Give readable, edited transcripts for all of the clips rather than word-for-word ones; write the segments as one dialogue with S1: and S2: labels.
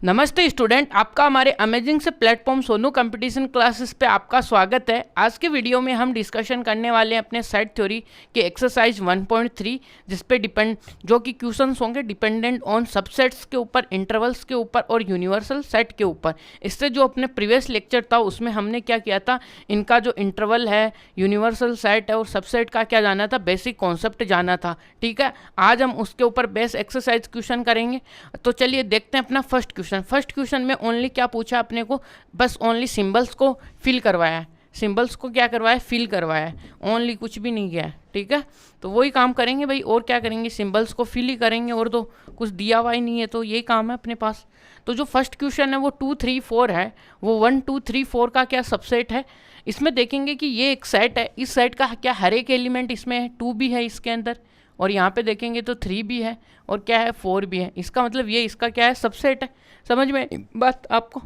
S1: नमस्ते स्टूडेंट, आपका हमारे अमेजिंग से प्लेटफॉर्म सोनू कंपटीशन क्लासेस पे आपका स्वागत है। आज के वीडियो में हम डिस्कशन करने वाले हैं अपने सेट थ्योरी के एक्सरसाइज 1.3 जिस पे जो कि क्वेश्चंस होंगे डिपेंडेंट ऑन सबसेट्स के ऊपर, इंटरवल्स के ऊपर और यूनिवर्सल सेट के ऊपर। इससे जो अपने प्रीवियस लेक्चर था उसमें हमने क्या किया था, इनका जो इंटरवल है, यूनिवर्सल सेट है और सबसेट का क्या जाना था, बेसिक कॉन्सेप्ट जाना था। ठीक है, आज हम उसके ऊपर बेस एक्सरसाइज क्वेश्चन करेंगे। तो चलिए देखते हैं अपना फर्स्ट क्वेश्चन में ओनली क्या पूछा अपने को, बस ओनली सिंबल्स को फिल करवाया है। सिंबल्स को क्या करवाया, फिल करवाया है, ओनली कुछ भी नहीं किया है। ठीक है, तो वही काम करेंगे भाई, और क्या करेंगे, सिंबल्स को फिल ही करेंगे, और तो कुछ दिया हुआ ही नहीं है, तो यही काम है अपने पास। तो जो फर्स्ट क्वेश्चन है वो 2 3 4 है, वो 1 2 3 4 का क्या सबसेट है। इसमें देखेंगे कि ये एक सेट है, इस सेट का क्या हर एक एलिमेंट इसमें है, 2 भी है इसके अंदर, और यहाँ पे देखेंगे तो 3 भी है, और क्या है 4 भी है। इसका मतलब ये इसका क्या है, सबसेट है। समझ में बात आपको?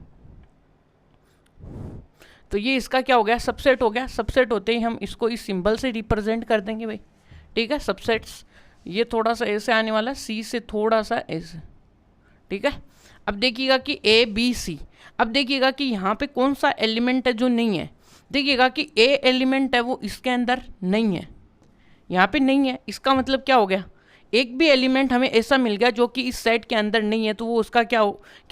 S1: तो ये इसका क्या हो गया, सबसेट हो गया। सबसेट होते ही हम इसको इस सिंबल से रिप्रेजेंट कर देंगे भाई। ठीक है, सबसेट्स ये थोड़ा सा ऐसे आने वाला, सी से थोड़ा सा ऐसे। ठीक है, अब देखिएगा कि ए बी सी। अब देखिएगा कि यहाँ पे कौन सा एलिमेंट है जो नहीं है। देखिएगा कि ए एलिमेंट है वो इसके अंदर नहीं है, यहाँ पे नहीं है। इसका मतलब क्या हो गया, एक भी एलिमेंट हमें ऐसा मिल गया जो कि इस सेट के अंदर नहीं है, तो वो उसका क्या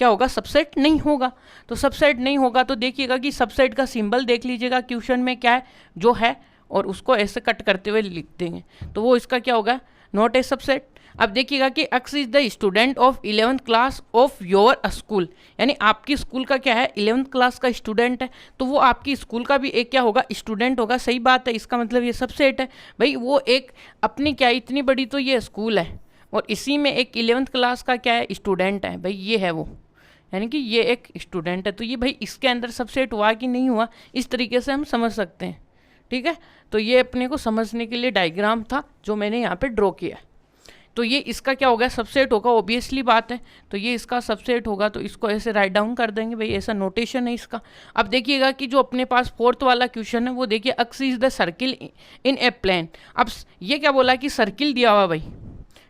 S1: होगा, सबसेट नहीं होगा। तो सबसेट नहीं होगा तो देखिएगा कि सबसेट का सिंबल देख लीजिएगा क्वेश्चन में क्या है, जो है, और उसको ऐसे कट करते हुए लिख देंगे, तो वो इसका क्या होगा, नॉट ए सबसेट। अब देखिएगा कि x is the student of 11th class of your school, यानी आपकी स्कूल का क्या है, 11th क्लास का स्टूडेंट है, तो वो आपकी स्कूल का भी एक क्या होगा, स्टूडेंट होगा। सही बात है, इसका मतलब ये सबसेट है भाई। वो एक अपनी क्या, इतनी बड़ी तो ये स्कूल है, और इसी में एक 11th क्लास का क्या है, स्टूडेंट है भाई, ये है वो, यानी कि ये एक स्टूडेंट है। तो ये भाई इसके अंदर सबसेट हुआ कि नहीं हुआ, इस तरीके से हम समझ सकते हैं। ठीक है, तो ये अपने को समझने के लिए डायग्राम था जो मैंने यहाँ पे ड्रॉ किया। तो ये इसका क्या होगा, सबसेट होगा, ऑब्वियसली बात है। तो ये इसका सबसेट होगा, तो इसको ऐसे राइट डाउन कर देंगे भाई, ऐसा नोटेशन है इसका। अब देखिएगा कि जो अपने पास फोर्थ वाला क्वेश्चन है वो देखिए, x is the circle in a plane. अब ये क्या बोला कि सर्किल दिया हुआ भाई,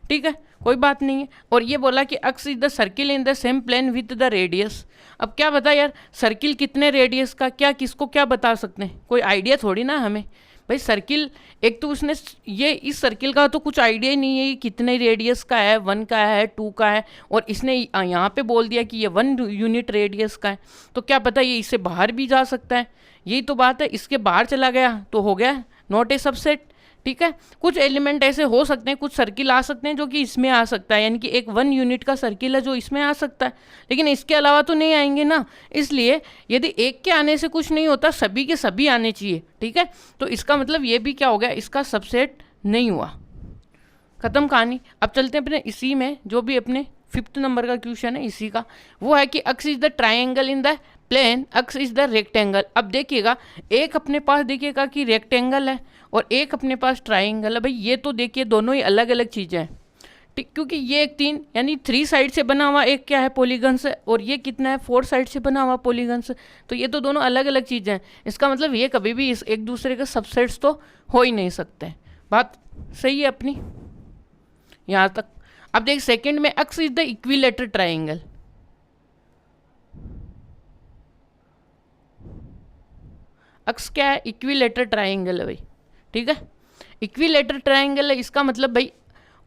S1: ठीक है, कोई बात नहीं है। और ये बोला कि x is the circle in the same plane with the radius. अब क्या बता यार, सर्किल कितने रेडियस का, क्या किसको क्या बता सकते हैं, कोई आइडिया थोड़ी ना हमें भाई। सर्किल एक तो उसने ये, इस सर्किल का तो कुछ आइडिया ही नहीं है, ये कितने रेडियस का है, 1 का है, 2 का है, और इसने यहाँ पे बोल दिया कि ये 1 यूनिट रेडियस का है। तो क्या पता ये इससे बाहर भी जा सकता है, यही तो बात है। इसके बाहर चला गया तो हो गया नॉट ए सबसेट। ठीक है, कुछ एलिमेंट ऐसे हो सकते हैं, कुछ सर्किल आ सकते हैं जो कि इसमें आ सकता है, यानी कि एक 1 यूनिट का सर्किल है जो इसमें आ सकता है, लेकिन इसके अलावा तो नहीं आएंगे ना। इसलिए यदि एक के आने से कुछ नहीं होता, सभी के सभी आने चाहिए। ठीक है, तो इसका मतलब ये भी क्या हो गया, इसका सबसेट नहीं हुआ। खत्म कहानी। अब चलते हैं अपने इसी में, जो भी अपने 5th नंबर का क्वेश्चन है इसी का, वो है कि x is the triangle in the plane, x is the rectangle. अब देखिएगा, एक अपने पास देखिएगा कि रेक्टेंगल है और एक अपने पास ट्राइंगल है। भाई ये तो देखिए दोनों ही अलग अलग चीज़ें हैं, ठीक, क्योंकि ये एक 3 यानी 3 साइड से बना हुआ एक क्या है, पॉलीगन से, और ये कितना है, 4 साइड से बना हुआ पॉलीगन से। तो ये तो दोनों अलग अलग चीज़ें हैं, इसका मतलब ये कभी भी इस एक दूसरे के सबसेट्स तो हो ही नहीं सकते। बात सही है अपनी यहाँ तक। अब देख सेकंड में, x is the equilateral triangle. X क्या है, इक्विलेटर ट्राइंगल है भाई। ठीक है, इक्विलेटर ट्राइंगल है, इसका मतलब भाई,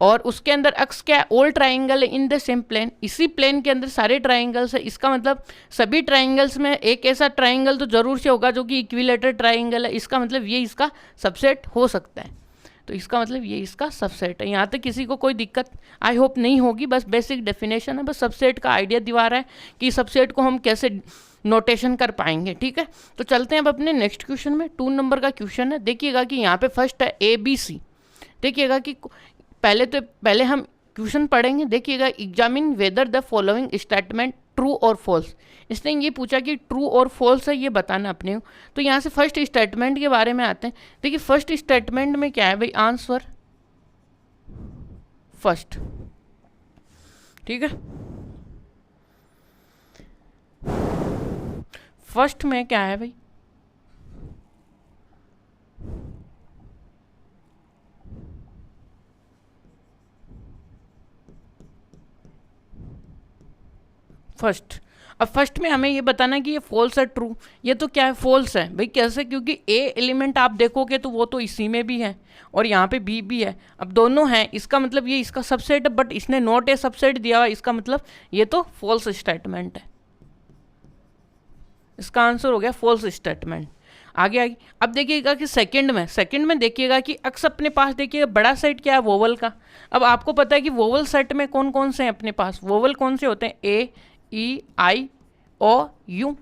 S1: और उसके अंदर एक्स क्या है, ऑल ट्राइंगल है इन द सेम प्लेन, इसी प्लेन के अंदर सारे ट्राइंगल्स है। इसका मतलब सभी ट्राइंगल्स में एक ऐसा ट्राइंगल तो जरूर से होगा जो कि इक्विलेटर ट्राइंगल है। इसका मतलब ये इसका सबसेट हो सकता है, तो इसका मतलब ये इसका सबसेट है। यहाँ तक किसी को कोई दिक्कत आई होप नहीं होगी, बस बेसिक डेफिनेशन है, बस सबसेट का आइडिया दिवा रहा है कि सबसेट को हम कैसे नोटेशन कर पाएंगे। ठीक है, तो चलते हैं अब अपने नेक्स्ट क्वेश्चन में। 2 नंबर का क्वेश्चन है। देखिएगा कि यहाँ पे फर्स्ट है ए बी सी। देखिएगा कि पहले हम क्वेश्चन पढ़ेंगे। देखिएगा, examine whether the following statement true और फॉल्स। इसने ये पूछा कि ट्रू और फॉल्स है, ये बताना अपने को। तो यहाँ से फर्स्ट स्टेटमेंट के बारे में आते हैं। देखिए फर्स्ट स्टेटमेंट में क्या है भाई, आंसर फर्स्ट। ठीक है, फर्स्ट में क्या है भाई, फर्स्ट। अब फर्स्ट में हमें ये बताना है कि ये फॉल्स है ट्रू। ये तो क्या है, फॉल्स है भाई। कैसे? क्योंकि ए एलिमेंट आप देखोगे तो वो तो इसी में भी है और यहाँ पे बी भी है। अब दोनों हैं, इसका मतलब ये इसका सबसेट है, बट इसने नॉट ए सबसेट दिया हुआ, इसका मतलब ये तो फॉल्स स्टेटमेंट है। इसका आंसर हो गया फॉल्स स्टेटमेंट। आगे आगे अब देखिएगा कि सेकंड में देखिएगा कि अक्स अपने पास देखिएगा बड़ा सेट क्या है, वोवल का। अब आपको पता है कि वोवल सेट में कौन कौन से हैं अपने पास, वोवल कौन से होते हैं, ए ई आई ओ यू,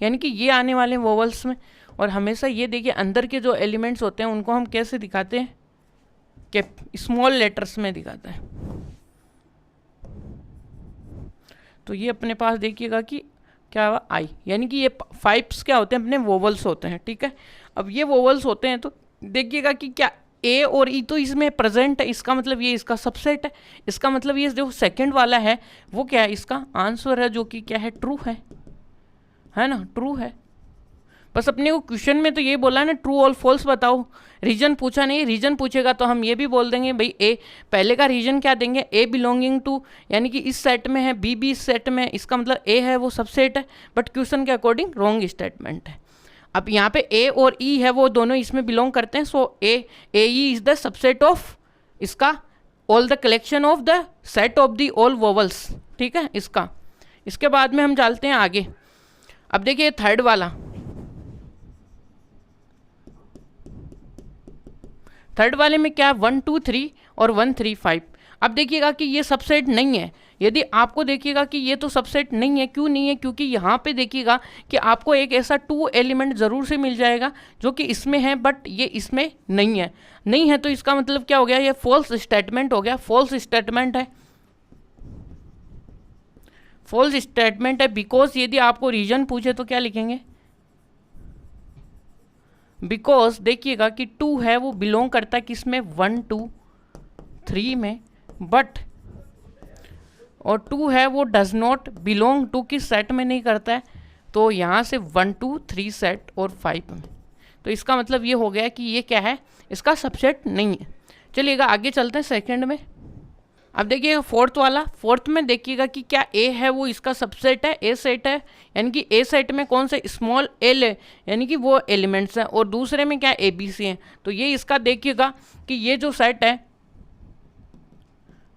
S1: यानी कि ये आने वाले वोवल्स में। और हमेशा ये देखिए अंदर के जो एलिमेंट्स होते हैं उनको हम कैसे दिखाते हैं, कि स्मॉल लेटर्स में दिखाते हैं। तो ये अपने पास देखिएगा कि क्या हुआ, आई, यानी कि ये 5 क्या होते हैं, अपने वोवल्स होते हैं। ठीक है, अब ये वोवल्स होते हैं तो देखिएगा कि क्या ए और ई तो इसमें प्रेजेंट है, इसका मतलब ये इसका सबसेट है। इसका मतलब ये जो सेकंड वाला है वो क्या है, इसका आंसर है, जो कि क्या है, ट्रू है ना, ट्रू है। बस अपने को क्वेश्चन में तो ये बोला है ना, ट्रू और फॉल्स बताओ। रीजन पूछा नहीं, रीजन पूछेगा तो हम ये भी बोल देंगे भाई ए, पहले का रीजन क्या देंगे, ए बिलोंगिंग टू, यानी कि इस सेट में है, बी भी इस सेट में है, इसका मतलब ए है वो सबसेट है। बट क्वेश्चन के अकॉर्डिंग रॉन्ग स्टेटमेंट है। अब यहाँ पे ए और ई है वो दोनों इसमें बिलोंग करते हैं, so A E is the subset of इसका all the collection of the set of the all vowels. ठीक है, इसका। इसके बाद में हम चलते हैं आगे। अब देखिए थर्ड वाला, थर्ड वाले में क्या है, 1 2 3 और 1 3 5। अब देखिएगा कि ये सबसेट नहीं है। यदि आपको देखिएगा कि ये तो सबसेट नहीं है, क्यों नहीं है, क्योंकि यहाँ पे देखिएगा कि आपको एक ऐसा 2 एलिमेंट ज़रूर से मिल जाएगा जो कि इसमें है बट ये इसमें नहीं है तो इसका मतलब क्या हो गया, ये फॉल्स स्टेटमेंट हो गया। फॉल्स स्टेटमेंट है, फॉल्स स्टेटमेंट है। बिकॉज यदि आपको रीजन पूछे तो क्या लिखेंगे, बिकॉज देखिएगा कि 2 है वो बिलोंग करता है किसमें, 1 2 3 में, बट और 2 है वो डज नॉट बिलोंग टू किस सेट में नहीं करता है, तो यहाँ से 1 2 3 सेट और 5 में। तो इसका मतलब ये हो गया कि ये क्या है, इसका सबसेट नहीं है। चलिएगा आगे चलते हैं सेकंड में। अब देखिएगा फोर्थ वाला, फोर्थ में देखिएगा कि क्या ए है वो इसका सबसेट है, ए सेट है, यानी कि ए सेट में कौन से स्मॉल एल है, यानी कि वो एलिमेंट्स हैं, और दूसरे में क्या ए बी सी हैं। तो ये इसका देखिएगा कि ये जो सेट है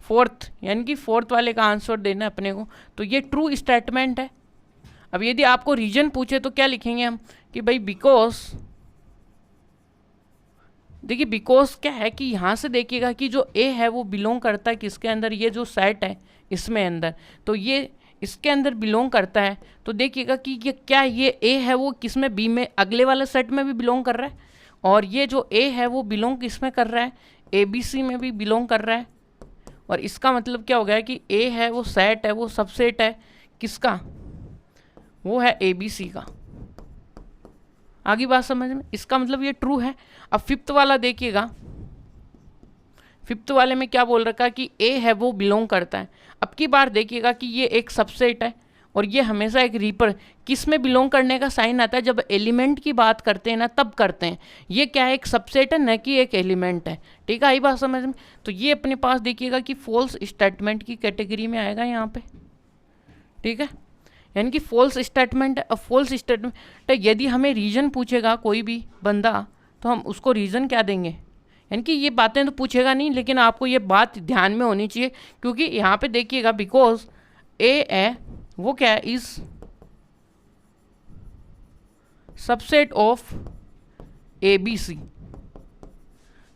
S1: फोर्थ, यानी कि फोर्थ वाले का आंसर देना है अपने को, तो ये ट्रू स्टेटमेंट है। अब यदि आपको रीजन पूछे तो क्या लिखेंगे हम कि भाई बिकॉज, देखिए बिकॉज क्या है कि यहाँ से देखिएगा कि जो ए है वो बिलोंग करता है किसके अंदर, ये जो सेट है इसमें अंदर, तो ये इसके अंदर बिलोंग करता है। तो देखिएगा कि ये क्या, ये ए है वो किस में, बी में, अगले वाले सेट में भी बिलोंग कर रहा है, और ये जो ए है वो बिलोंग किस में कर रहा है, ए बी सी में भी बिलोंग कर रहा है। और इसका मतलब क्या हो गया कि ए है वो सेट है, वो सबसेट है किसका, वो है ए बी सी का। आगे बात समझ में, इसका मतलब ये ट्रू है। अब फिफ्थ वाला देखिएगा, फिफ्थ वाले में क्या बोल रखा है कि ए है वो बिलोंग करता है। अब की बार देखिएगा कि ये एक सबसेट है और ये हमेशा एक रीपर, किस में बिलोंग करने का साइन आता है, जब एलिमेंट की बात करते हैं ना तब करते हैं। ये क्या है, एक सबसेट है, न कि एक एलिमेंट है। ठीक है, आई बात समझ में। तो ये अपने पास देखिएगा कि फॉल्स स्टेटमेंट की कैटेगरी में आएगा यहाँ पे। ठीक है, यानी कि फॉल्स स्टेटमेंट है। अब फॉल्स स्टेटमेंट यदि हमें रीजन पूछेगा कोई भी बंदा, तो हम उसको रीज़न क्या देंगे, यानी कि ये बातें तो पूछेगा नहीं, लेकिन आपको ये बात ध्यान में होनी चाहिए, क्योंकि यहाँ पे देखिएगा बिकॉज ए है वो क्या है, is subset of A B C,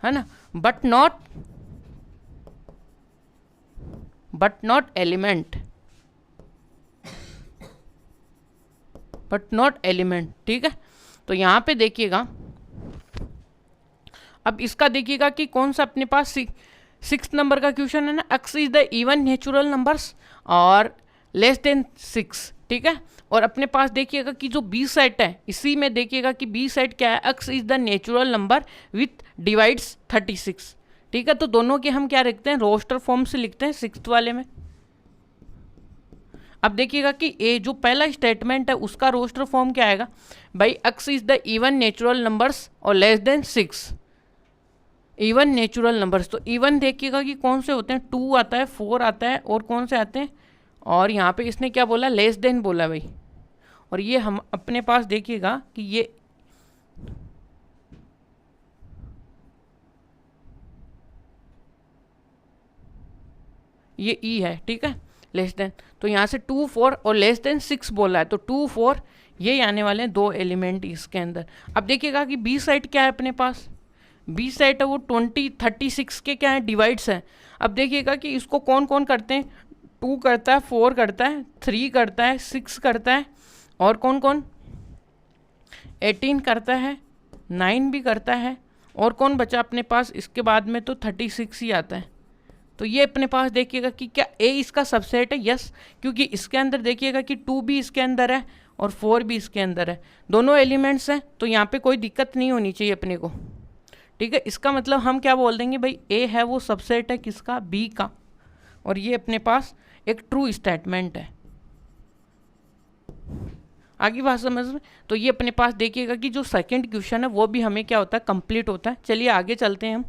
S1: है ना, but not element, but not element. ठीक है, तो यहाँ पे देखिएगा, अब इसका देखिएगा कि कौन सा अपने पास 6 नंबर का क्वेश्चन है ना, x is the even natural numbers और लेस देन 6। ठीक है, और अपने पास देखिएगा कि जो बी सेट है, इसी में देखिएगा कि बी सेट क्या है, x is the natural number with divides 36। ठीक है, तो दोनों के हम क्या रखते हैं, रोस्टर फॉर्म से लिखते हैं 6th वाले में। अब देखिएगा कि ए जो पहला स्टेटमेंट है उसका रोस्टर फॉर्म क्या आएगा भाई, X is the even natural numbers और less than 6, even natural numbers. तो इवन देखिएगा कि कौन से होते हैं, 2 आता है, 4 आता है, और कौन से आते हैं, और यहाँ पे इसने क्या बोला, लेस देन बोला भाई। और ये हम अपने पास देखिएगा कि ये ई है, ठीक है, लेस देन। तो यहाँ से 2 4 और लेस देन 6 बोला है, तो 2 4 ये आने वाले हैं 2 एलिमेंट इसके अंदर। अब देखिएगा कि बी साइड क्या है अपने पास, बी साइड है वो 36 के क्या है, डिवाइड्स हैं। अब देखिएगा कि इसको कौन कौन करते हैं, 2 करता है, 4 करता है, 3 करता है, 6 करता है, और कौन कौन, 18 करता है, 9 भी करता है, और कौन बचा अपने पास इसके बाद में, तो 36 ही आता है। तो ये अपने पास देखिएगा कि क्या ए इसका सबसेट है, यस, क्योंकि इसके अंदर देखिएगा कि 2 भी इसके अंदर है और 4 भी इसके अंदर है, दोनों एलिमेंट्स हैं, तो यहाँ पे कोई दिक्कत नहीं होनी चाहिए अपने को, ठीक है। इसका मतलब हम क्या बोल देंगे भाई, ए है वो सबसेट है किसका, बी का, और ये अपने पास एक ट्रू स्टेटमेंट है। आगे बात समझ में। तो ये अपने पास देखिएगा कि जो सेकंड क्वेश्चन है वो भी हमें क्या होता है, कंप्लीट होता है। चलिए आगे चलते हैं हम।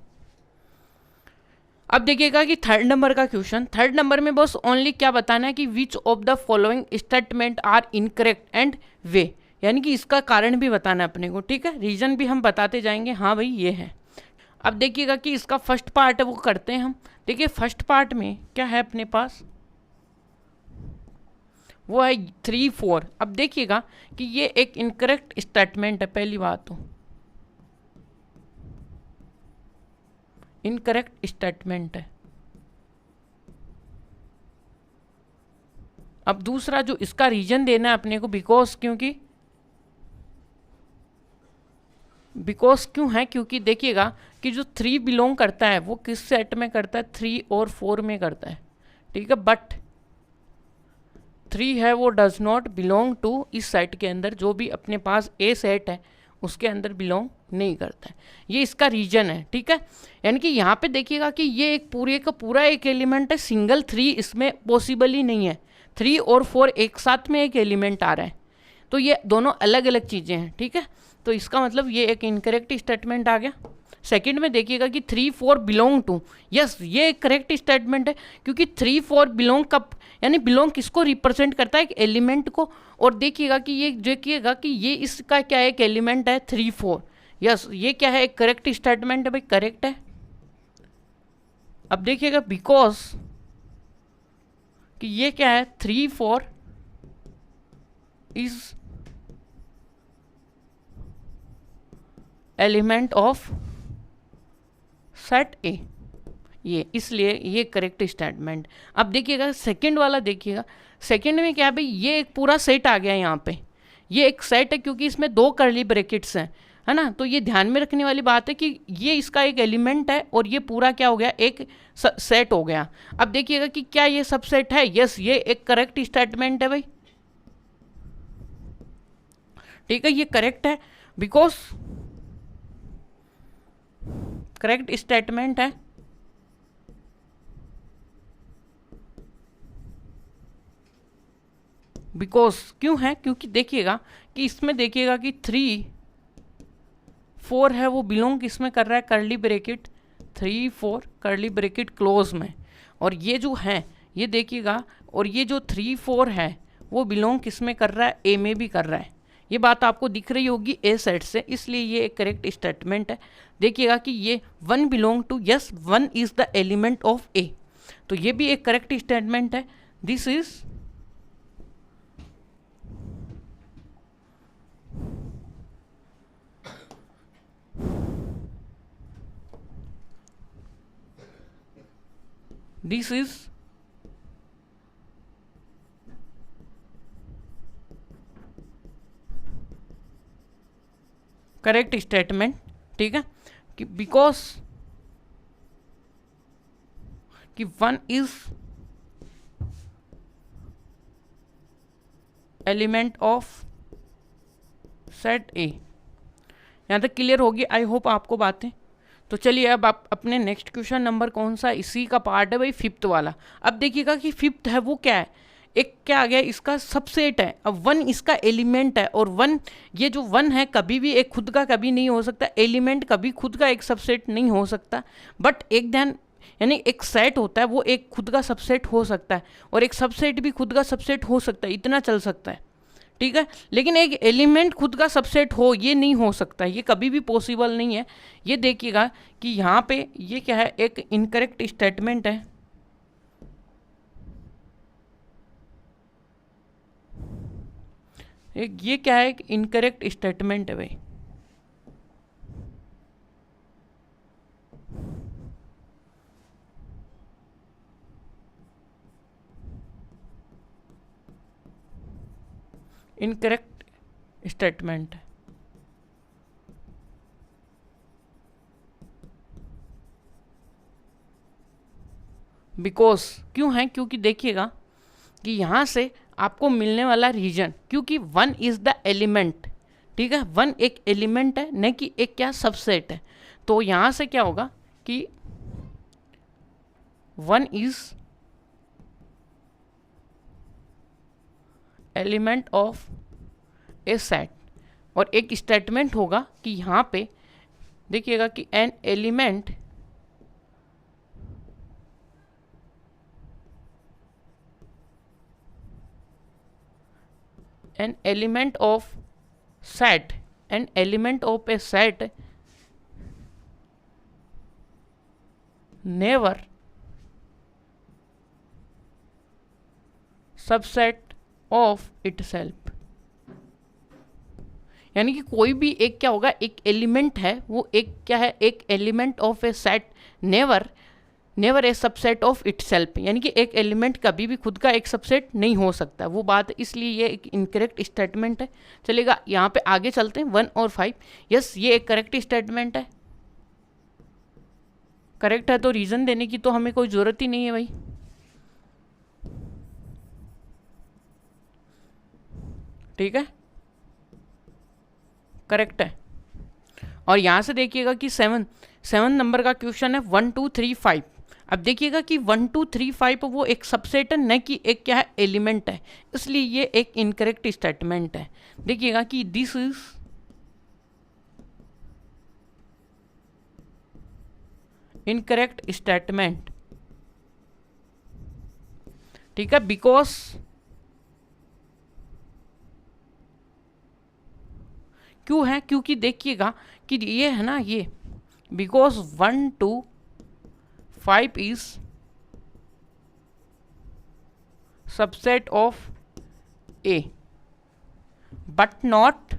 S1: अब देखिएगा कि थर्ड नंबर का क्वेश्चन, थर्ड नंबर में बस ओनली क्या बताना है कि which of the following statement are incorrect and way, यानी कि इसका कारण भी बताना है अपने को, ठीक है, रीजन भी हम बताते जाएंगे, हाँ भाई ये है। अब देखिएगा कि इसका फर्स्ट पार्ट है वो करते हैं हम। देखिए फर्स्ट पार्ट में क्या है अपने पास, वो है 3 4। अब देखिएगा कि ये एक इनकरेक्ट स्टेटमेंट है, पहली बात तो इनकरेक्ट स्टेटमेंट है। अब दूसरा जो इसका रीजन देना है अपने को, बिकॉज क्यों है, क्योंकि देखिएगा कि जो 3 बिलोंग करता है वो किस सेट में करता है, 3 और 4 में करता है, ठीक है, बट 3 है वो डज नॉट बिलोंग टू इस सेट के अंदर, जो भी अपने पास ए सेट है उसके अंदर बिलोंग नहीं करता है। ये इसका रीजन है, ठीक है। यानी कि यहाँ पे देखिएगा कि ये एक पूरे का पूरा एक एलिमेंट है, सिंगल 3 इसमें पॉसिबल ही नहीं है, 3 और 4 एक साथ में एक एलिमेंट आ रहा है, तो ये दोनों अलग अलग चीज़ें हैं, ठीक है। तो इसका मतलब ये एक इनकरेक्ट स्टेटमेंट आ गया। सेकंड में देखिएगा कि 3 4 बिलोंग टू, यस ये एक करेक्ट स्टेटमेंट है, क्योंकि 3 4 बिलोंग कब, यानी बिलोंग किसको रिप्रेजेंट करता है, एक एलिमेंट को। और देखिएगा कि ये देखिएगा कि ये इसका क्या एक एलिमेंट है 3 4, यस ये क्या है, एक करेक्ट स्टेटमेंट है भाई, करेक्ट है। अब देखिएगा बिकॉज कि ये क्या है, 3 4 इज एलिमेंट ऑफ सेट ए, ये इसलिए ये करेक्ट स्टेटमेंट। अब देखिएगा सेकंड वाला, देखिएगा सेकंड में क्या है भाई, ये एक पूरा सेट आ गया यहाँ पे, ये एक सेट है क्योंकि इसमें 2 कर्ली ब्रैकेट्स हैं, है ना। तो ये ध्यान में रखने वाली बात है कि ये इसका एक एलिमेंट है और ये पूरा क्या हो गया, एक सेट हो गया। अब देखिएगा कि क्या ये सबसेट है, यस ये एक करेक्ट स्टेटमेंट है भाई, ठीक है, ये करेक्ट है, बिकॉज करेक्ट स्टेटमेंट है। बिकॉज क्यों है, क्योंकि देखिएगा कि इसमें देखिएगा कि 3 4 है वो बिलोंग किसमें कर रहा है, curly bracket 3 4 curly bracket close में, और ये जो है ये देखिएगा, और ये जो 3 4 है वो बिलोंग किसमें कर रहा है, ए में भी कर रहा है। ये बात आपको दिख रही होगी ए सेट से, इसलिए ये एक करेक्ट स्टेटमेंट है। देखिएगा कि ये 1 belong to, yes 1 is the element of A, तो ये भी एक करेक्ट स्टेटमेंट है। दिस इज करेक्ट स्टेटमेंट, ठीक है, कि बिकॉज कि 1 is element of set A. यहाँ तक क्लियर होगी आई होप आपको बातें। तो चलिए अब आप अपने नेक्स्ट क्वेश्चन नंबर कौन सा, इसी का पार्ट है भाई 5th वाला। अब देखिएगा कि 5th है वो क्या है, एक क्या आ गया, इसका सबसेट है। अब 1 इसका एलिमेंट है, और 1 ये जो 1 है कभी भी एक खुद का कभी नहीं हो सकता, एलिमेंट कभी खुद का एक सबसेट नहीं हो सकता। बट एक ध्यान यानी एक सेट होता है वो एक खुद का सबसेट हो सकता है, और एक सबसेट भी खुद का सबसेट हो सकता है, इतना चल सकता है, ठीक है। लेकिन एक एलिमेंट खुद का सबसेट हो, ये नहीं हो सकता, ये कभी भी पॉसिबल नहीं है। ये देखिएगा कि यहाँ पे ये क्या है, एक इनकरेक्ट स्टेटमेंट है। ये क्या है, एक इनकरेक्ट स्टेटमेंट है भाई। इनकरेक्ट स्टेटमेंट है, बिकॉज क्यों है, क्योंकि देखिएगा कि यहाँ से आपको मिलने वाला रीजन, क्योंकि वन इज द एलिमेंट, ठीक है, वन एक एलिमेंट है, न कि एक क्या सबसेट है। तो यहाँ से क्या होगा कि one is element of A set, और एक स्टेटमेंट होगा कि यहाँ पे देखिएगा कि an element of set, an element of A set never subset of itself. यानी कि कोई भी एक क्या होगा, एक एलिमेंट है, वो एक क्या है, एक element of A set never a subset of itself. यानी कि एक एलिमेंट कभी भी खुद का एक सबसेट नहीं हो सकता, वो बात, इसलिए ये एक इनकरेक्ट स्टेटमेंट है। चलेगा, यहाँ पे आगे चलते हैं 1 और 5। यस, ये एक करेक्ट स्टेटमेंट है, करेक्ट है, तो रीज़न देने की तो हमें कोई ज़रूरत ही नहीं है भाई, ठीक है, करेक्ट है। और यहाँ से देखिएगा कि 7 नंबर का क्वेश्चन है 1 2 3 5। अब देखिएगा कि 1 2 3 5 वो एक सबसेट है, न कि एक क्या है, एलिमेंट है, इसलिए ये एक इनकरेक्ट स्टेटमेंट है। देखिएगा कि दिस इज इनकरेक्ट स्टेटमेंट, ठीक है, बिकॉज क्यों है, क्योंकि देखिएगा कि ये है ना, ये because 1 2 5 is subset of A, but not,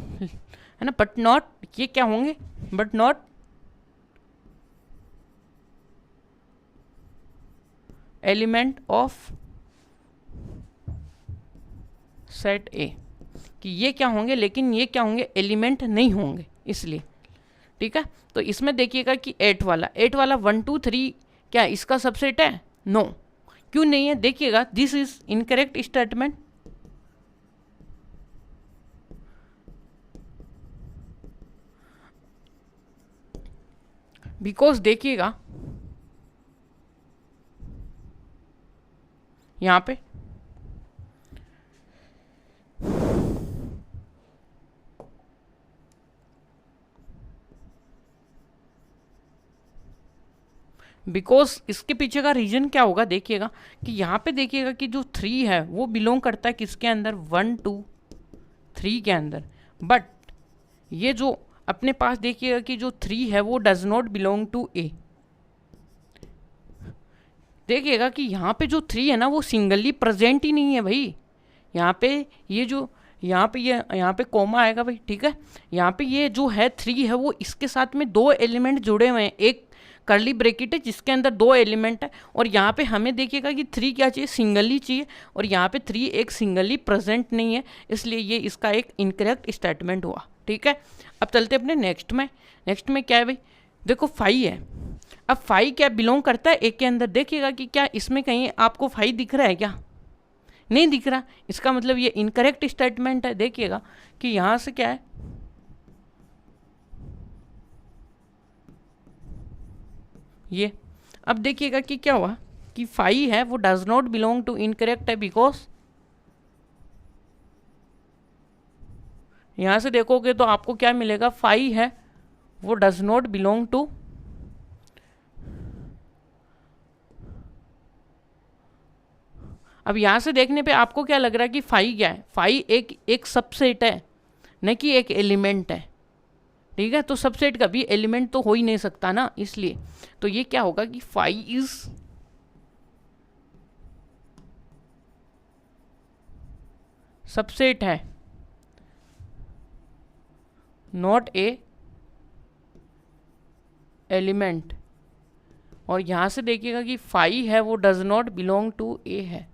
S1: है ना, बट नॉट, ये क्या होंगे, but not element of set ए, कि ये क्या होंगे, लेकिन ये क्या होंगे, एलिमेंट नहीं होंगे, इसलिए, ठीक है। तो इसमें देखिएगा कि 8 वाला 1 2 3 क्या इसका सबसेट है, नो, क्यों नहीं है, देखिएगा this is incorrect statement, because देखिएगा यहाँ पे बिकॉज इसके पीछे का रीजन क्या होगा, देखिएगा कि यहाँ पे देखिएगा कि जो 3 है वो बिलोंग करता है किसके अंदर, 1 2 3 के अंदर, बट ये जो अपने पास देखिएगा कि जो 3 है वो डज नॉट बिलोंग टू ए। देखिएगा कि यहाँ पे जो 3 है ना वो सिंगली प्रेजेंट ही नहीं है भाई, यहाँ पे ये जो यहाँ पे कोमा आएगा भाई, ठीक है, यहाँ पे ये जो है 3 है वो इसके साथ में 2 एलिमेंट जुड़े हुए हैं, एक करली ब्रैकेट है जिसके अंदर 2 एलिमेंट है, और यहाँ पे हमें देखिएगा कि 3 क्या चाहिए, सिंगली चाहिए, और यहाँ पे 3 एक सिंगली प्रेजेंट नहीं है, इसलिए ये इसका एक इनकरेक्ट स्टेटमेंट हुआ, ठीक है। अब चलते अपने नेक्स्ट में क्या है भाई, देखो 5 है। अब 5 क्या बिलोंग करता है एक के अंदर, देखिएगा कि क्या इसमें कहीं आपको 5 दिख रहा है क्या, नहीं दिख रहा, इसका मतलब ये इनकरेक्ट स्टेटमेंट है। देखिएगा कि यहाँ से क्या है, ये, अब देखिएगा कि क्या हुआ कि 5 है वो does not belong to, incorrect है, बिकॉज यहाँ से देखोगे तो आपको क्या मिलेगा, 5 है वो डज नॉट बिलोंग टू, अब यहां से देखने पे आपको क्या लग रहा है कि फाई क्या है? फाई एक सबसेट है, न कि एक एलिमेंट है। ठीक है, तो सबसेट का भी एलिमेंट तो हो ही नहीं सकता ना, इसलिए तो ये क्या होगा कि फाई इज सबसेट है, नॉट ए एलिमेंट। और यहां से देखिएगा कि फाई है वो डज नॉट बिलोंग टू ए है।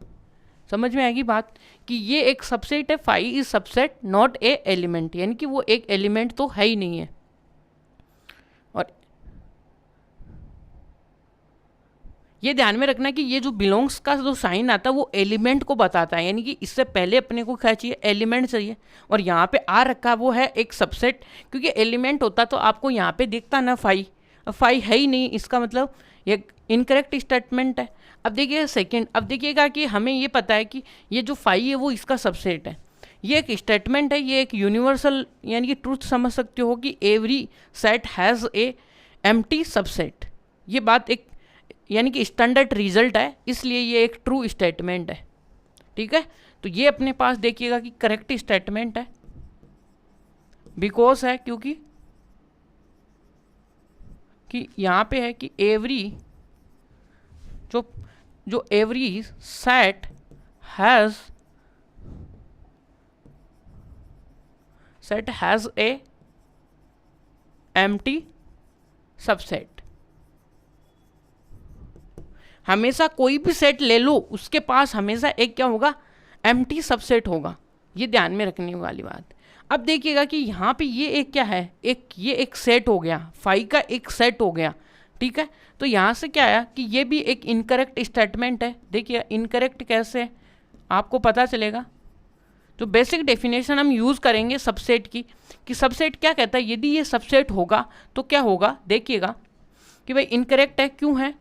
S1: समझ में आएगी बात कि ये एक सबसेट है, phi is subset not a element, यानी कि वो एक एलिमेंट तो है ही नहीं है। और ये ध्यान में रखना कि ये जो बिलोंग्स का जो साइन आता है वो एलिमेंट को बताता है, यानी कि इससे पहले अपने को क्या चाहिए? एलिमेंट चाहिए। और यहाँ पे आ रखा वो है एक सबसेट, क्योंकि एलिमेंट होता तो आपको यहाँ पे दिखता ना फाई, फाई है ही नहीं, इसका मतलब ये इनकरेक्ट स्टेटमेंट है। अब देखिएगा सेकंड, अब देखिएगा कि हमें ये पता है कि ये जो फाई है वो इसका सबसेट है। ये एक स्टेटमेंट है, ये एक यूनिवर्सल यानी कि ट्रूथ समझ सकते हो कि every set has a empty subset. ये बात एक यानी कि स्टैंडर्ड रिजल्ट है, इसलिए ये एक ट्रू स्टेटमेंट है। ठीक है, तो ये अपने पास देखिएगा कि करेक्ट स्टेटमेंट है, बिकॉज है क्योंकि कि यहाँ पे है कि एवरी जो every set has a empty subset. हमेशा कोई भी सेट ले लो उसके पास हमेशा एक क्या होगा? एम्प्टी सबसेट होगा। ये ध्यान में रखने वाली बात। अब देखिएगा कि यहाँ पे ये एक क्या है? ये एक सेट हो गया, फाई का एक सेट हो गया। ठीक है, तो यहाँ से क्या आया कि ये भी एक इनकरेक्ट स्टेटमेंट है। देखिए इनकरेक्ट कैसे आपको पता चलेगा, तो बेसिक डेफिनेशन हम यूज़ करेंगे सबसेट की, कि सबसेट क्या कहता है। यदि ये सबसेट होगा तो क्या होगा? देखिएगा कि भाई इनकरेक्ट है, क्यों है?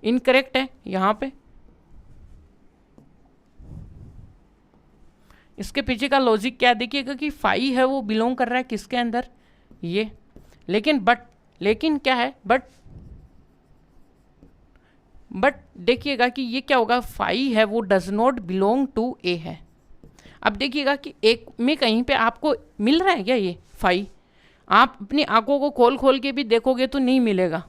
S1: इनकरेक्ट है यहाँ पे, इसके पीछे का लॉजिक क्या देखिएगा कि फाई है वो बिलोंग कर रहा है किसके अंदर? ये। लेकिन क्या है? बट देखिएगा कि ये क्या होगा? फाई है वो डज नॉट बिलोंग टू ए है। अब देखिएगा कि एक में कहीं पे आपको मिल रहा है क्या ये फाई? आप अपनी आंखों को खोल खोल के भी देखोगे तो नहीं मिलेगा,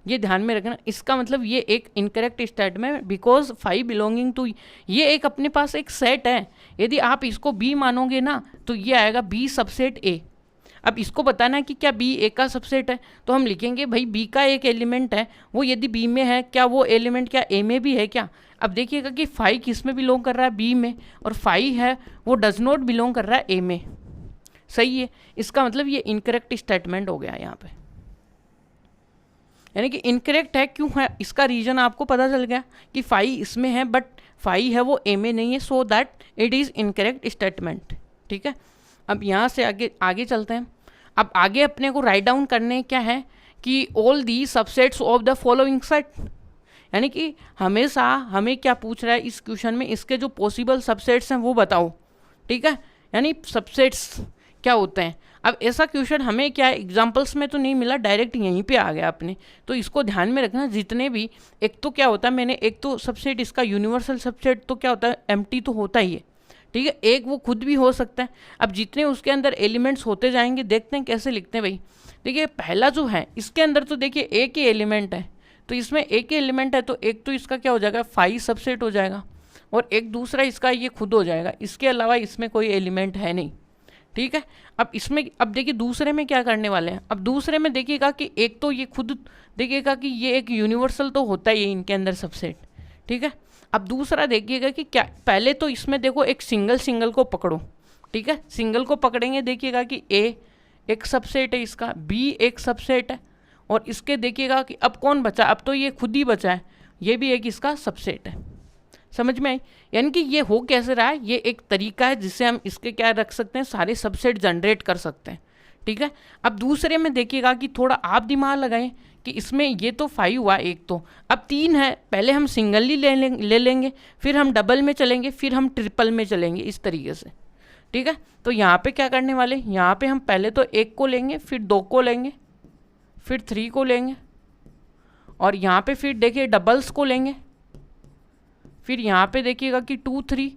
S1: ये ध्यान में रखना। इसका मतलब ये एक incorrect statement, because phi belonging to, ये एक अपने पास एक सेट है। यदि आप इसको बी मानोगे ना तो ये आएगा बी सबसेट ए। अब इसको बताना है कि क्या बी ए का सबसेट है, तो हम लिखेंगे भाई बी का एक एलिमेंट है, वो यदि बी में है, क्या वो एलिमेंट क्या ए में भी है क्या? अब देखिएगा कि फाई किस में बिलोंग कर रहा है? बी में। और फाई है वो डज नॉट बिलोंग कर रहा है ए में। सही है, इसका मतलब ये इनकरेक्ट स्टेटमेंट हो गया यहाँ पे, यानी कि इनकरेक्ट है। क्यों है? इसका रीजन आपको पता चल गया कि फाई इसमें है बट फाई है वो ए में नहीं है, so that it is incorrect statement. ठीक है, अब यहाँ से आगे चलते हैं। अब आगे अपने को राइट डाउन करने क्या है कि all the subsets of the following set, यानी कि हमेशा हमें क्या पूछ रहा है इस क्वेश्चन में, इसके जो पॉसिबल सबसेट्स हैं वो बताओ। ठीक है, यानी सबसेट्स क्या होते हैं। अब ऐसा क्वेश्चन हमें क्या एग्जाम्पल्स में तो नहीं मिला, डायरेक्ट यहीं पे आ गया अपने, तो इसको ध्यान में रखना। जितने भी एक तो क्या होता है, मैंने एक तो सबसेट इसका यूनिवर्सल सबसेट तो क्या होता है? एम्प्टी तो होता ही है। ठीक है, एक वो खुद भी हो सकता है। अब जितने उसके अंदर एलिमेंट्स होते जाएंगे, देखते हैं कैसे लिखते हैं भाई। देखिए पहला जो है इसके अंदर तो देखिए एक ही एलिमेंट है, तो इसमें एक ही एलिमेंट है तो एक तो इसका क्या हो जाएगा? फाई सबसेट हो जाएगा, और एक दूसरा इसका ये खुद हो जाएगा। इसके अलावा इसमें कोई एलिमेंट है नहीं। ठीक है, अब इसमें अब देखिए दूसरे में क्या करने वाले हैं। अब दूसरे में देखिएगा कि एक तो ये खुद देखिएगा कि ये एक यूनिवर्सल तो होता ही है इनके अंदर सबसेट। ठीक है, अब दूसरा देखिएगा कि क्या, पहले तो इसमें देखो एक सिंगल को पकड़ो। ठीक है, सिंगल को पकड़ेंगे, देखिएगा कि ए एक सबसेट है इसका, बी एक सबसेट है, और इसके देखिएगा कि अब कौन बचा? अब तो ये खुद ही बचा है, ये भी एक इसका सबसेट है। समझ में आई? यानी कि ये हो कैसे रहा है, ये एक तरीका है जिससे हम इसके क्या रख सकते हैं, सारे सबसेट जनरेट कर सकते हैं। ठीक है। अब दूसरे में देखिएगा कि थोड़ा आप दिमाग लगाएं कि इसमें ये तो 5 हुआ एक, तो अब 3 है, पहले हम सिंगल ले लेंगे, फिर हम डबल में चलेंगे, फिर हम ट्रिपल में चलेंगे, इस तरीके से, ठीक है। तो यहाँ पे क्या करने वाले, यहाँ पे हम पहले तो 1 को लेंगे, फिर 2 को लेंगे, फिर 3 को लेंगे, और यहाँ पे फिर देखिए डबल्स को लेंगे, फिर यहाँ पे देखिएगा कि 2 3,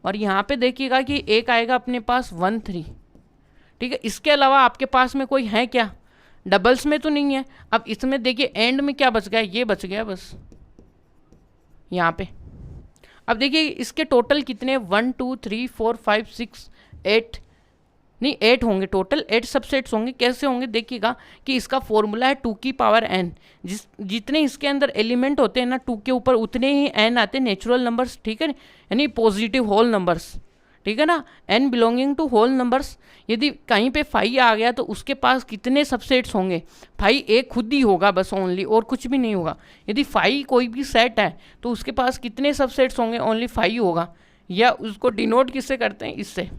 S1: और यहाँ पे देखिएगा कि एक आएगा अपने पास 1 3, ठीक है। इसके अलावा आपके पास में कोई है क्या, डबल्स में तो नहीं है। अब इसमें देखिए एंड में क्या बच गया, ये बच गया बस यहाँ पे। अब देखिए इसके टोटल कितने, 1 2 3 4 5 6 8, नहीं 8 होंगे टोटल, 8 सबसेट्स होंगे। कैसे होंगे देखिएगा कि इसका फॉर्मूला है 2 की पावर n, जितने इसके अंदर एलिमेंट होते हैं ना 2 के ऊपर उतने ही n आते हैं नेचुरल नंबर्स, ठीक है, यानी पॉजिटिव होल नंबर्स, ठीक है ना, n belonging to whole numbers. यदि कहीं पे 5 आ गया तो उसके पास कितने सबसेट्स होंगे, 5 एक खुद ही होगा बस ओनली, और कुछ भी नहीं होगा। यदि 5 कोई भी सेट है तो उसके पास कितने सबसेट्स होंगे, ओनली 5 होगा, या उसको डिनोट किससे करते हैं, इससे,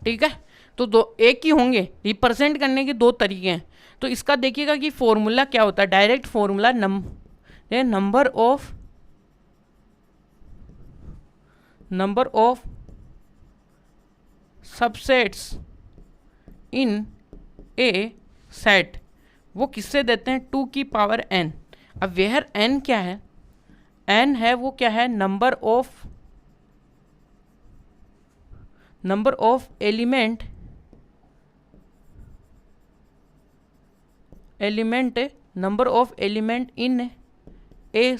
S1: ठीक है। तो दो एक ही होंगे, रिप्रेजेंट करने के 2 तरीके हैं। तो इसका देखिएगा कि फॉर्मूला क्या होता है, direct formula number of subsets in A set, वो किससे देते हैं, 2 की पावर n। अब वेयर n क्या है, n है वो क्या है, number of element number of element in A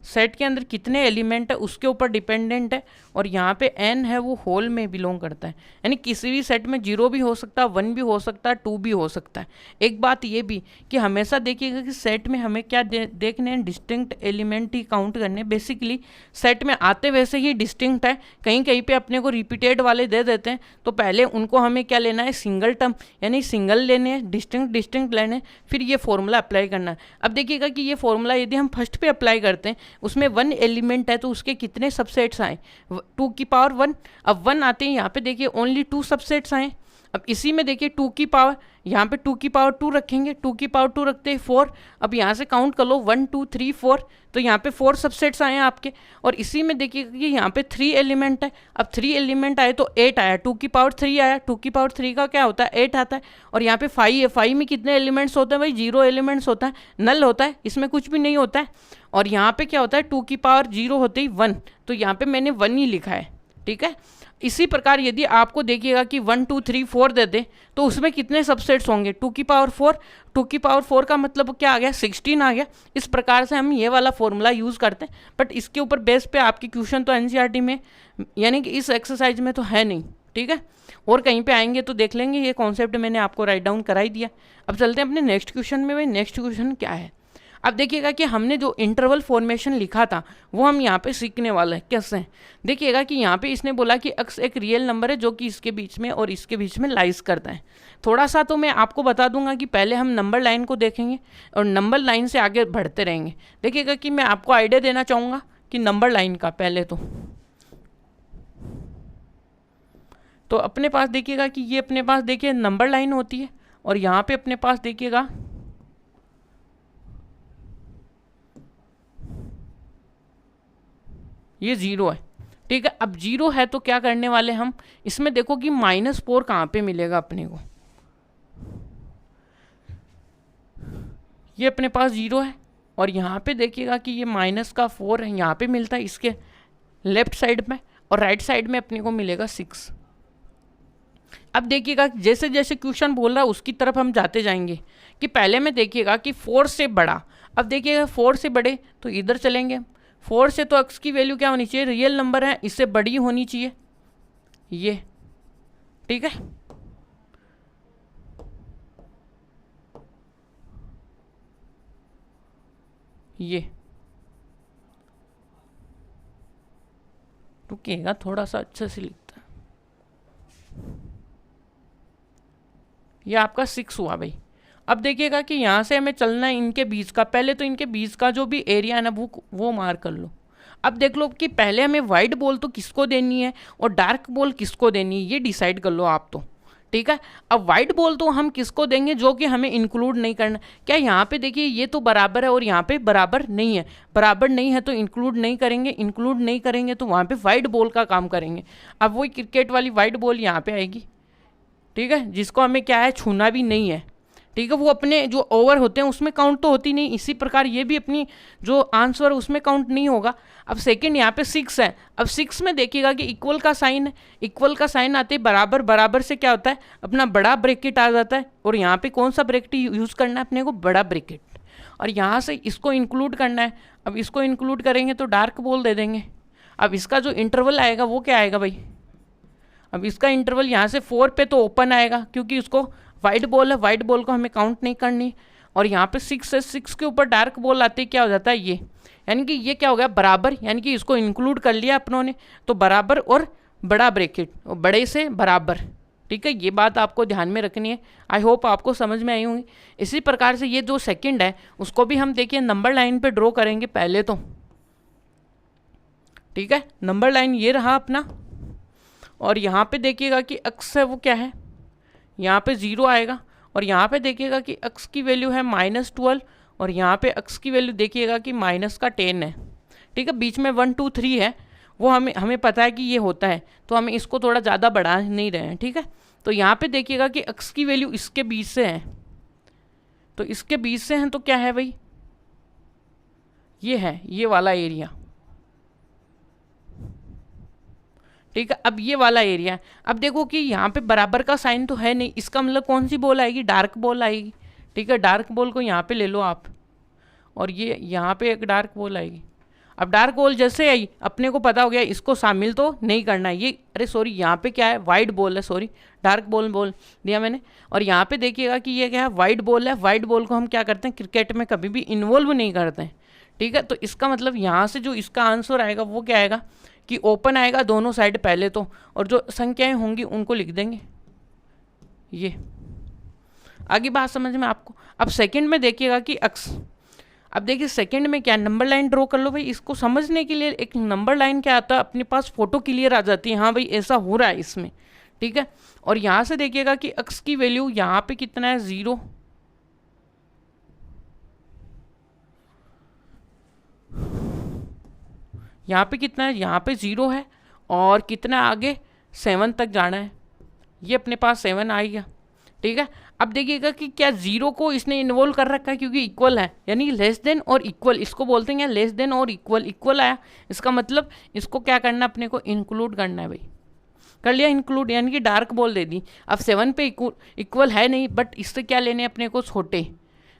S1: set के अंदर कितने एलिमेंट है उसके ऊपर डिपेंडेंट है, और यहाँ पे n है वो होल में बिलोंग करता है, यानी किसी भी सेट में 0 भी हो सकता है, 1 भी हो सकता है, 2 भी हो सकता है। एक बात ये भी कि हमेशा देखिएगा कि सेट में हमें क्या देखने हैं, डिस्टिंक्ट एलिमेंट ही काउंट करने। बेसिकली सेट में आते वैसे ही डिस्टिंक्ट है, कहीं कहीं पे अपने को रिपीटेड वाले दे देते हैं, तो पहले उनको हमें क्या लेना है, सिंगल टर्म, यानी सिंगल लेने हैं, डिस्टिंक्ट लेने, फिर ये फॉर्मूला अप्लाई करना है। अब देखिएगा कि ये फॉर्मूला यदि हम फर्स्ट पे अप्लाई करते हैं, उसमें 1 एलिमेंट है तो उसके कितने सबसेट्स आए, 2 की पावर 1। अब 1 आते हैं, यहाँ पे देखिए ओनली 2 सबसेट्स आए। अब इसी में देखिए 2 की पावर, यहाँ पे 2 की पावर 2 रखेंगे, 2 की पावर 2 रखते हैं 4। अब यहाँ से काउंट कर लो 1 2 3 4, तो यहाँ पे 4 सबसेट्स आए हैं आपके। और इसी में देखिए कि यहाँ पे 3 एलिमेंट है, अब 3 एलिमेंट आए तो 8 आया, 2 की पावर 3 आया, 2 की पावर 3 का क्या होता है, 8 आता है। और यहाँ पे 5 है, 5 में कितने एलिमेंट्स होते हैं भाई, 0 एलिमेंट्स होता है, नल होता है, इसमें कुछ भी नहीं होता है। और यहाँ पे क्या होता है, 2 की पावर 0 होते ही 1, तो यहाँ पे मैंने 1 ही लिखा है, ठीक है। इसी प्रकार यदि आपको देखिएगा कि 1 2 3 4 दे दे तो उसमें कितने सबसेट्स होंगे, 2 की पावर 4, 2 की पावर 4 का मतलब क्या आ गया, 16 आ गया। इस प्रकार से हम ये वाला फॉर्मूला यूज़ करते हैं, बट इसके ऊपर बेस पे आपकी क्वेश्चन तो एनसीईआरटी में, यानी कि इस एक्सरसाइज में तो है नहीं, ठीक है। और कहीं पे आएंगे तो देख लेंगे, ये कॉन्सेप्ट मैंने आपको राइट डाउन करा ही दिया। अब चलते हैं अपने नेक्स्ट क्वेश्चन में। भाई नेक्स्ट क्वेश्चन क्या है, अब देखिएगा कि हमने जो इंटरवल फॉर्मेशन लिखा था वो हम यहाँ पे सीखने वाले हैं। कैसे, देखिएगा कि यहाँ पे इसने बोला कि x एक रियल नंबर है जो कि इसके बीच में और इसके बीच में लाइज करता है। थोड़ा सा तो मैं आपको बता दूंगा कि पहले हम नंबर लाइन को देखेंगे और नंबर लाइन से आगे बढ़ते रहेंगे। देखिएगा कि मैं आपको आइडिया देना चाहूँगा कि नंबर लाइन का पहले तो अपने पास देखिएगा कि ये अपने पास देखिए नंबर लाइन होती है, और यहाँ पे अपने पास देखिएगा ये 0 है, ठीक है। अब 0 है तो क्या करने वाले हम, इसमें देखो कि -4 कहाँ पे मिलेगा अपने को, ये अपने पास 0 है, और यहाँ पे देखिएगा कि ये -4 है, यहाँ पे मिलता है इसके लेफ्ट साइड में, और राइट साइड में अपने को मिलेगा 6। अब देखिएगा जैसे जैसे क्वेश्चन बोल रहा है उसकी तरफ हम जाते जाएंगे कि पहले में देखिएगा कि 4 से बड़ा। अब देखिएगा 4 से बड़े तो इधर चलेंगे, 4 से तो x की वैल्यू क्या होनी चाहिए, रियल नंबर है, इससे बड़ी होनी चाहिए ये, ठीक है। ये रुकिएगा थोड़ा सा अच्छे से लिखता है, ये आपका 6 हुआ भाई। अब देखिएगा कि यहाँ से हमें चलना है इनके बीच का, पहले तो इनके बीच का जो भी एरिया है ना वो मार्क कर लो। अब देख लो कि पहले हमें वाइट बॉल तो किसको देनी है और डार्क बॉल किसको देनी है, ये डिसाइड कर लो आप तो, ठीक है। अब वाइट बॉल तो हम किसको देंगे, जो कि हमें इंक्लूड नहीं करना। क्या यहाँ पे देखिए ये तो बराबर है और यहाँ पे बराबर नहीं है, बराबर नहीं है तो इंक्लूड नहीं करेंगे, इंक्लूड नहीं करेंगे तो वहाँ पे वाइट बॉल का काम करेंगे। अब वही क्रिकेट वाली वाइट बॉल यहाँ पे आएगी, ठीक है, जिसको हमें क्या है छूना भी नहीं है, ठीक है। वो अपने जो ओवर होते हैं उसमें काउंट तो होती नहीं, इसी प्रकार ये भी अपनी जो आंसर उसमें काउंट नहीं होगा। अब सेकंड यहाँ पे 6 है। अब 6 में देखिएगा कि इक्वल का साइन है, इक्वल का साइन आते ही बराबर, बराबर से क्या होता है अपना बड़ा ब्रैकेट आ जाता है, और यहाँ पे कौन सा ब्रैकेट यूज़ करना है अपने को, बड़ा ब्रैकेट, और यहाँ से इसको इंक्लूड करना है। अब इसको इंक्लूड करेंगे तो डार्क बॉल दे देंगे। अब इसका जो इंटरवल आएगा वो क्या आएगा भाई, अब इसका इंटरवल यहाँ से 4 पे तो ओपन आएगा क्योंकि उसको वाइट बॉल है, वाइट बॉल को हमें काउंट नहीं करनी, और यहाँ पे 6 है, 6 के ऊपर डार्क बॉल आते ही क्या हो जाता है ये, यानी कि ये क्या हो गया बराबर, यानी कि इसको इंक्लूड कर लिया अपनों ने, तो बराबर और बड़ा ब्रैकेट, और बड़े से बराबर, ठीक है। ये बात आपको ध्यान में रखनी है। आई होप आपको समझ में आई होंगी। इसी प्रकार से ये जो सेकंड है उसको भी हम देखिए नंबर लाइन पे ड्रॉ करेंगे पहले तो, ठीक है। नंबर लाइन ये रहा अपना, और यहाँ पे देखिएगा कि अक्स है वो क्या है, यहाँ पे 0 आएगा, और यहाँ पे देखिएगा कि अक्स की वैल्यू है -12, और यहाँ पे अक्स की वैल्यू देखिएगा कि -10 है, ठीक है। बीच में 1 2 3 है, वो हमें पता है कि ये होता है, तो हमें इसको थोड़ा ज़्यादा बढ़ा नहीं रहे हैं, ठीक है। तो यहाँ पे देखिएगा कि अक्स की वैल्यू इसके बीच से है, तो इसके बीच से हैं तो क्या है भाई, ये है ये वाला एरिया, ठीक है। अब ये वाला एरिया है। अब देखो कि यहाँ पे बराबर का साइन तो है नहीं, इसका मतलब कौन सी बॉल आएगी, डार्क बॉल आएगी, ठीक है। डार्क बॉल को यहाँ पे ले लो आप, और ये यहाँ पे एक डार्क बॉल आएगी। अब डार्क बॉल जैसे आई अपने को पता हो गया इसको शामिल तो नहीं करना है, ये अरे सॉरी यहाँ पे क्या है वाइट बॉल है, सॉरी डार्क बॉल बोल दिया मैंने। और यहाँ पे देखिएगा कि ये क्या है वाइट बॉल है, वाइट बॉल को हम क्या करते हैं क्रिकेट में कभी भी इन्वॉल्व नहीं करते हैं, ठीक है। तो इसका मतलब यहाँ से जो इसका आंसर आएगा वो क्या आएगा कि ओपन आएगा दोनों साइड पहले तो, और जो संख्याएं होंगी उनको लिख देंगे ये। आगे बात समझ में आपको। अब सेकंड में देखिएगा कि अक्स, अब देखिए सेकंड में क्या नंबर लाइन ड्रॉ कर लो भाई। इसको समझने के लिए एक नंबर लाइन क्या आता है अपने पास फोटो क्लियर आ जाती है, हाँ भाई ऐसा हो रहा है इसमें, ठीक है। और यहाँ से देखिएगा कि अक्स की वैल्यू यहाँ पे कितना है 0, यहाँ पे कितना है, यहाँ पे 0 है, और कितना आगे 7 तक जाना है, ये अपने पास 7 आ गया, ठीक है। अब देखिएगा कि क्या 0 को इसने इन्वॉल्व कर रखा है क्योंकि इक्वल है, यानी लेस देन और इक्वल इसको बोलते हैं, लेस देन और इक्वल, इक्वल आया, इसका मतलब इसको क्या करना अपने को इंक्लूड करना है भाई। कर लिया इंक्लूड, यानी कि डार्क बॉल दे दी। अब 7 पे इक्वल है नहीं, बट इससे क्या लेने हैं अपने को छोटे,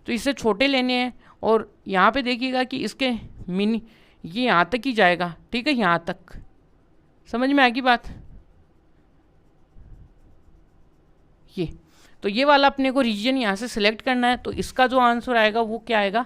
S1: तो इससे छोटे लेने हैं। और यहाँ पे देखिएगा कि इसके मिनी ये यहाँ तक ही जाएगा, ठीक है, यहाँ तक। समझ में आएगी बात, ये तो ये वाला अपने को रीजन यहाँ से सिलेक्ट करना है। तो इसका जो आंसर आएगा वो क्या आएगा,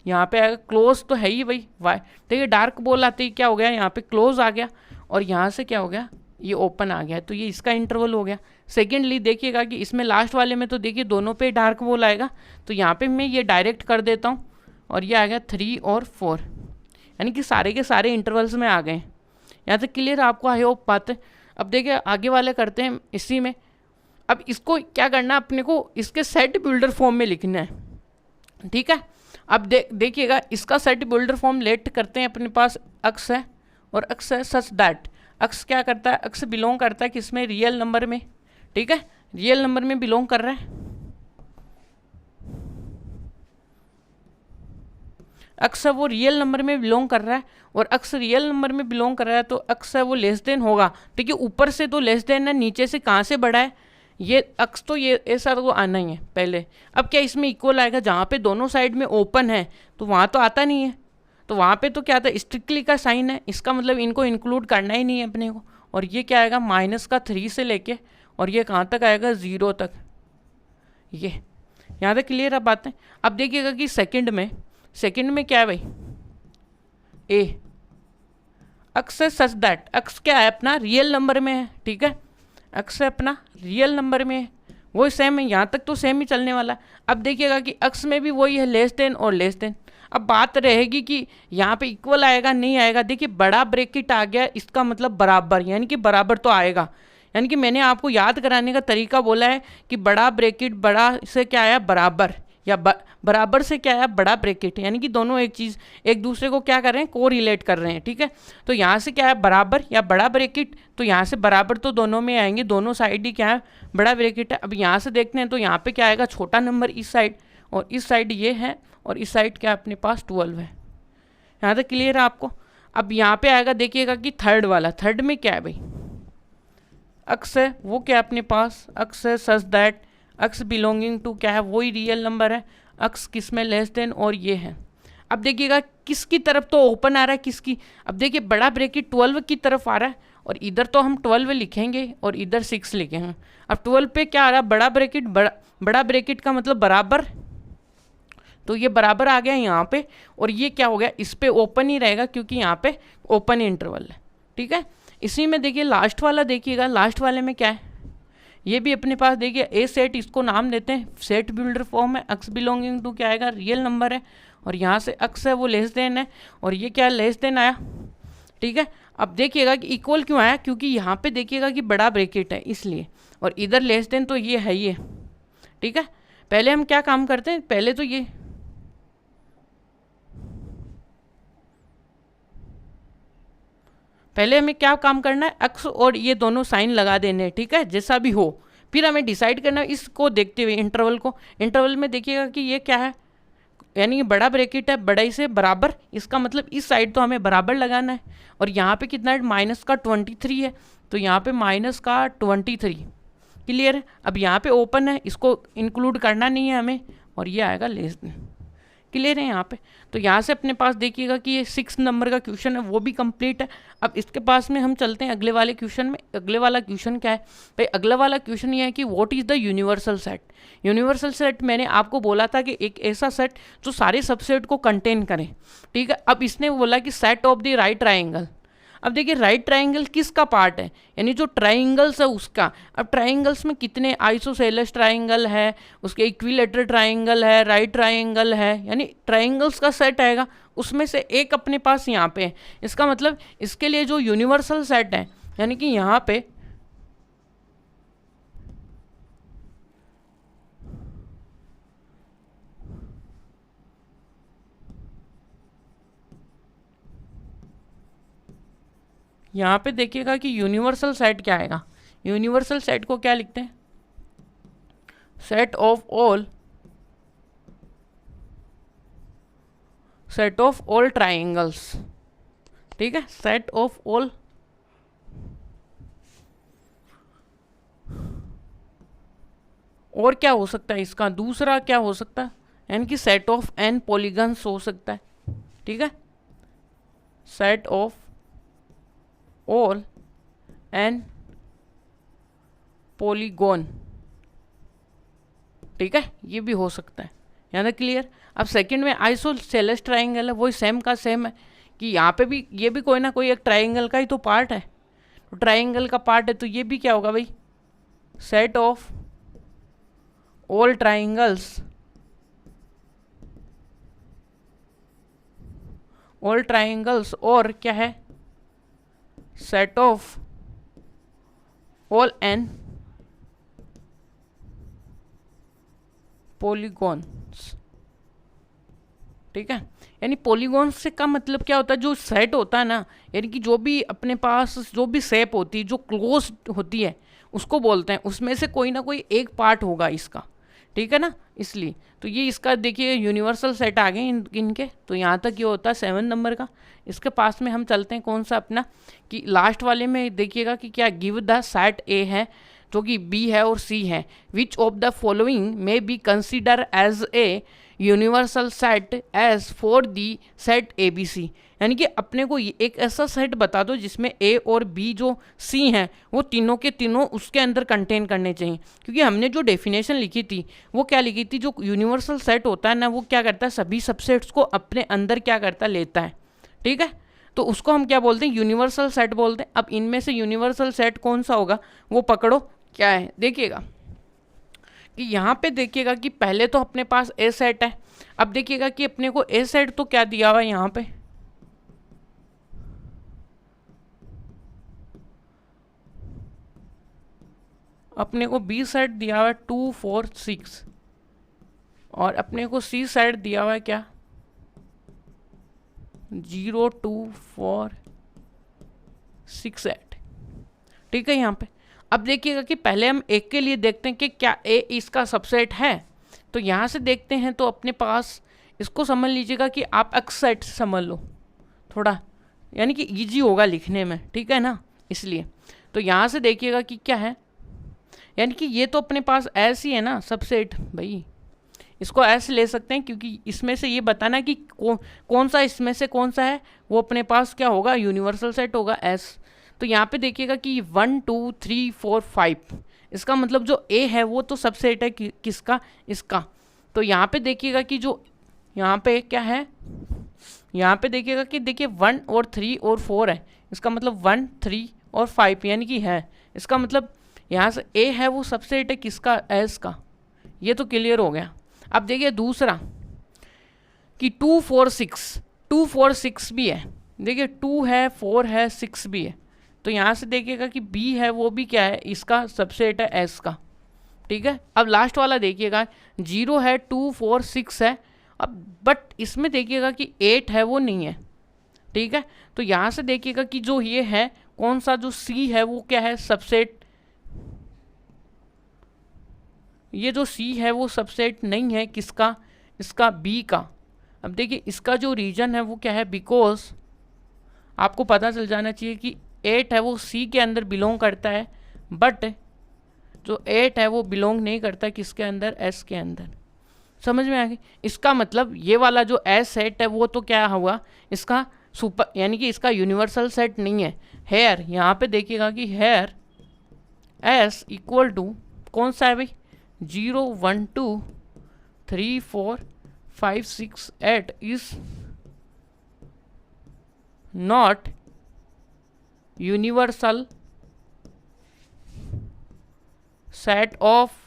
S1: यहाँ पे आएगा क्लोज तो है ही भाई वाई, ठीक है। डार्क बॉल आते ही क्या हो गया यहाँ पे क्लोज आ गया, और यहाँ से क्या हो गया ये ओपन आ गया, तो ये इसका इंटरवल हो गया। सेकेंडली देखिएगा कि इसमें लास्ट वाले में तो देखिए दोनों पे डार्क बॉल आएगा, तो यहाँ पे मैं ये डायरेक्ट कर देता हूँ, और ये आ गया 3 और 4, यानी कि सारे के सारे इंटरवल्स में आ गए। यहाँ तक क्लियर आपको आई होप बात है। अब देखिए आगे वाले करते हैं इसी में। अब इसको क्या करना है अपने को इसके सेट बिल्डर फॉर्म में लिखना है, ठीक है। अब देखिएगा इसका सेट बिल्डर फॉर्म लेट करते हैं, अपने पास अक्स है और अक्स है सच दैट, अक्स क्या करता है, अक्स बिलोंग करता है किसमें, रियल नंबर में, ठीक है, रियल नंबर में बिलोंग कर रहा है। अक्स है वो रियल नंबर में बिलोंग कर रहा है, और अक्स रियल नंबर में बिलोंग कर रहा है, तो अक्स है वो लेस देन होगा, ठीक है। ऊपर से तो लेस देन है, नीचे से कहाँ से बड़ा है, ये अक्स तो ये ऐसा तो आना ही है पहले। अब क्या इसमें इक्वल आएगा, जहाँ पे दोनों साइड में ओपन है तो वहाँ तो आता नहीं है, तो वहाँ पे तो क्या आता है स्ट्रिक्टली का साइन है, इसका मतलब इनको इंक्लूड करना ही नहीं है अपने को। और ये क्या आएगा -3 से लेके, और ये कहाँ तक आएगा 0 तक, ये यहाँ तक क्लियर अब बात है। अब देखिएगा कि सेकंड में क्या है भाई, ए अक्स है सच दैट, अक्स क्या है अपना रियल नंबर में है, ठीक है, अक्स है अपना रियल नंबर में है, वही सेम है, यहाँ तक तो सेम ही चलने वाला। अब देखिएगा कि अक्स में भी वही है लेस देन और लेस देन। अब बात रहेगी कि यहाँ पे इक्वल आएगा नहीं आएगा, देखिए बड़ा ब्रैकेट आ गया, इसका मतलब बराबर, यानी कि बराबर तो आएगा, यानी कि मैंने आपको याद कराने का तरीका बोला है कि बड़ा ब्रैकेट बड़ा से क्या आया बराबर, या बराबर से क्या आया बड़ा ब्रैकेट, यानी कि दोनों एक चीज़ एक दूसरे को क्या कर रहे हैं, को रिलेट कर रहे हैं। ठीक है, तो यहाँ से क्या है बराबर या बड़ा ब्रैकेट, तो यहाँ से बराबर तो दोनों में आएंगे, दोनों साइड ही क्या है बड़ा ब्रैकेट है। अब यहाँ से देखते हैं तो यहाँ पे क्या आएगा छोटा नंबर इस साइड, और इस साइड ये है, और इस साइड क्या अपने पास 12 है। यहाँ तक क्लियर है आपको। अब यहाँ पे आएगा देखिएगा कि थर्ड वाला, थर्ड में क्या है भाई अक्स है, वो क्या अपने पास अक्स है such that x belonging to क्या है वही रियल नंबर है, अक्स किस में लेस देन, और ये है। अब देखिएगा किसकी तरफ तो ओपन आ रहा है किसकी, अब देखिए बड़ा ब्रैकेट 12 की तरफ आ रहा है, और इधर तो हम 12 लिखेंगे और इधर 6 लिखेंगे। अब 12 पे क्या आ रहा है बड़ा ब्रैकेट, बड़ा ब्रैकेट का मतलब बराबर, तो ये बराबर आ गया यहाँ पे, और ये क्या हो गया इस पे ओपन ही रहेगा क्योंकि यहाँ पे ओपन इंटरवल है। ठीक है, इसी में देखिए लास्ट वाला देखिएगा, लास्ट वाले में क्या है ये भी अपने पास देखिए ए सेट, इसको नाम देते हैं सेट बिल्डर फॉर्म है, अक्स बिलोंगिंग टू क्या आएगा रियल नंबर है, और यहाँ से अक्स है वो लेस देन है, और ये क्या लेस देन आया। ठीक है, अब देखिएगा कि इक्वल क्यों आया, क्योंकि यहाँ पे देखिएगा कि बड़ा ब्रैकेट है इसलिए, और इधर लेस देन तो ये है ये। ठीक है, पहले हम क्या काम करते हैं, पहले तो ये पहले हमें क्या काम करना है अक्स और ये दोनों साइन लगा देने हैं। ठीक है, जैसा भी हो, फिर हमें डिसाइड करना है इसको देखते हुए इंटरवल को। इंटरवल में देखिएगा कि ये क्या है, यानी कि बड़ा ब्रैकेट है बड़ाई से बराबर, इसका मतलब इस साइड तो हमें बराबर लगाना है, और यहाँ पे कितना है माइनस का 23 है, तो यहाँ पे माइनस का 23 क्लियर है। अब यहाँ पे ओपन है, इसको इंक्लूड करना नहीं है हमें, और ये आएगा लेस देन। क्लियर है यहाँ पे। तो यहाँ से अपने पास देखिएगा कि ये 6 नंबर का क्वेश्चन है वो भी कंप्लीट है। अब इसके पास में हम चलते हैं अगले वाले क्वेश्चन में। अगले वाला क्वेश्चन क्या है भाई, अगला वाला क्वेश्चन ये है कि what is the universal set. Universal set मैंने आपको बोला था कि एक ऐसा सेट जो सारे सबसेट को कंटेन करे। ठीक है, अब इसने बोला कि set of the right triangle. अब देखिए राइट ट्राइंगल किसका पार्ट है, यानी जो ट्राइंगल्स है उसका। अब ट्राइंगल्स में कितने आइसोसेलेस ट्राइंगल है, उसके इक्विलेटरल ट्राइंगल है, राइट ट्राइंगल है, यानी ट्राइंगल्स का सेट आएगा, उसमें से एक अपने पास यहाँ पे है। इसका मतलब इसके लिए जो यूनिवर्सल सेट है, यानी कि यहाँ पे देखिएगा कि यूनिवर्सल सेट क्या आएगा। यूनिवर्सल सेट को क्या लिखते हैं, सेट ऑफ ऑल ट्राइंगल्स। ठीक है, सेट ऑफ ऑल और क्या हो सकता है इसका दूसरा क्या हो सकता है, यानी कि सेट ऑफ एन पॉलीगन्स हो सकता है। ठीक है, set of all n polygon. ठीक है, ये भी हो सकता है, यानी क्लियर। अब सेकंड में आइसोसेलेस ट्राइंगल है, वही सेम का सेम है कि यहाँ पे भी ये भी कोई ना कोई एक ट्राइंगल का ही तो पार्ट है, तो ट्राइंगल का पार्ट है, तो ये भी क्या होगा भाई, set of all triangles, all triangles, और क्या है, set of all n polygons. ठीक है, यानी पॉलीगॉन्स से का मतलब क्या होता है, जो सेट होता है ना, यानी कि जो भी अपने पास जो भी शेप होती है जो क्लोज होती है उसको बोलते हैं, उसमें से कोई ना कोई एक पार्ट होगा इसका। ठीक है ना, इसलिए तो ये इसका देखिए यूनिवर्सल सेट आ गए इनके। तो यहाँ तक ये होता है 7 नंबर का। इसके पास में हम चलते हैं कौन सा अपना, कि लास्ट वाले में देखिएगा कि क्या गिव द सेट ए है जो कि बी है और सी है, which of the following may be consider as a universal set as for the set A B C. यानी कि अपने को एक ऐसा सेट बता दो जिसमें ए और बी जो सी हैं वो तीनों के तीनों उसके अंदर कंटेन करने चाहिए। क्योंकि हमने जो डेफिनेशन लिखी थी वो क्या लिखी थी, जो यूनिवर्सल सेट होता है ना वो क्या करता है, सभी सबसेट्स को अपने अंदर क्या करता है, लेता है। ठीक है, तो उसको हम क्या बोलते हैं, यूनिवर्सल सेट बोलते हैं। अब इनमें से यूनिवर्सल सेट कौन सा होगा वो पकड़ो क्या है, देखिएगा कि यहाँ पे देखिएगा कि पहले तो अपने पास ए सेट है। अब देखिएगा कि अपने को ए सेट तो क्या दिया हुआ है यहाँ पे, अपने को बी सेट दिया हुआ है 2 4 6 और अपने को सी सेट दिया हुआ है क्या 0 2 4 6 8। ठीक है। यहाँ पे अब देखिएगा कि पहले हम एक के लिए देखते हैं कि क्या ए इसका सबसेट है। तो यहाँ से देखते हैं तो अपने पास इसको समझ लीजिएगा कि आप एक्स सेट से समझ लो थोड़ा, यानी कि इजी होगा लिखने में। ठीक है ना, इसलिए तो यहाँ से देखिएगा कि क्या है, यानी कि ये तो अपने पास एस ही है ना सबसेट भाई, इसको ऐसे ले सकते हैं क्योंकि इसमें से ये बताना कि कौन सा इसमें से कौन सा है, वो अपने पास क्या होगा यूनिवर्सल सेट होगा एस। तो यहाँ पे देखिएगा कि 1 2 3 4 5, इसका मतलब जो ए है वो तो सबसेट है किसका, इसका। तो यहाँ पे देखिएगा कि जो यहाँ पे क्या है, यहाँ पे देखिएगा कि देखिए 1 और 3 और 4 है, इसका मतलब 1 3 और 5 यानी कि है, इसका मतलब यहाँ से ए है वो सबसेट है किसका, एस का। ये तो क्लियर हो गया। अब देखिए दूसरा कि 2 4 6 भी है, देखिए 2 है 4 है 6 भी है। तो यहाँ से देखिएगा कि बी है वो भी क्या है, इसका सबसेट है एस का। ठीक है। अब लास्ट वाला देखिएगा 0 है 2 4 6 है, अब बट इसमें देखिएगा कि 8 है वो नहीं है। ठीक है। तो यहाँ से देखिएगा कि जो ये है कौन सा, जो सी है वो क्या है सबसेट, ये जो सी है वो सबसेट नहीं है किसका, इसका बी का। अब देखिए इसका जो रीजन है वो क्या है, बिकॉज आपको पता चल जाना चाहिए कि 8 है वो सी के अंदर बिलोंग करता है, बट जो 8 है वो बिलोंग नहीं करता किसके अंदर, एस के अंदर। समझ में आ गई। इसका मतलब ये वाला जो एस सेट है वो तो क्या हुआ, इसका सुपर, यानी कि इसका यूनिवर्सल सेट नहीं है। हेयर यहाँ पे देखिएगा कि हेयर एस इक्वल टू कौन सा है भाई, 0 1 2 3 4 5 6 8 is not universal set of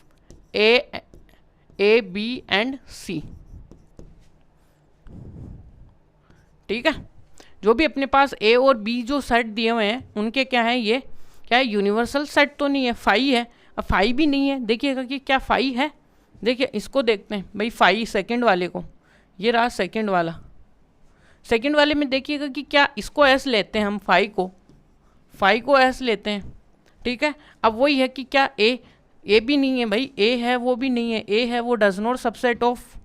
S1: A B and C. ठीक है। जो भी अपने पास ए और बी जो सेट दिए हुए हैं उनके क्या है, ये क्या है, यूनिवर्सल सेट तो नहीं है, फाई है। अब फाई भी नहीं है, देखिएगा कि क्या फाई है। देखिए इसको देखते हैं भाई, फाई सेकंड वाले को, ये रहा सेकंड वाला। सेकंड वाले में देखिएगा कि क्या इसको एस लेते हैं हम, फाई को एस लेते हैं। ठीक है। अब वही है कि क्या ए भी नहीं है भाई, ए है वो भी नहीं है, ए है वो does not subset of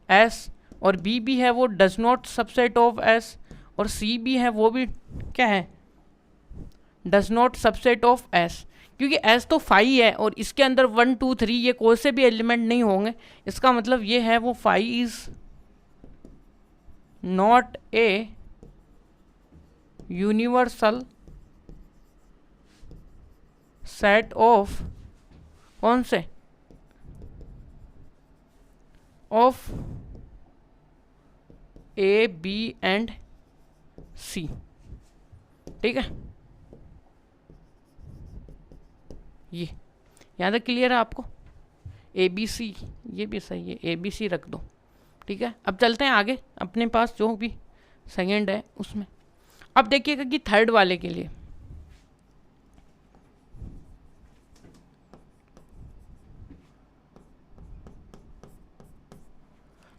S1: S, और बी भी है वो does not subset of S, और सी भी है वो भी क्या है, does not subset of S. क्योंकि एस तो फाई है और इसके अंदर 1 2 3 ये कोई से भी एलिमेंट नहीं होंगे, इसका मतलब ये है वो phi is not a universal set of कौन से, of A B and C. ठीक है, ये यहाँ तक क्लियर है आपको। ए बी सी ये भी सही है, ए बी सी रख दो। ठीक है। अब चलते हैं आगे, अपने पास जो भी सेकंड है उसमें। अब देखिएगा कि थर्ड वाले के लिए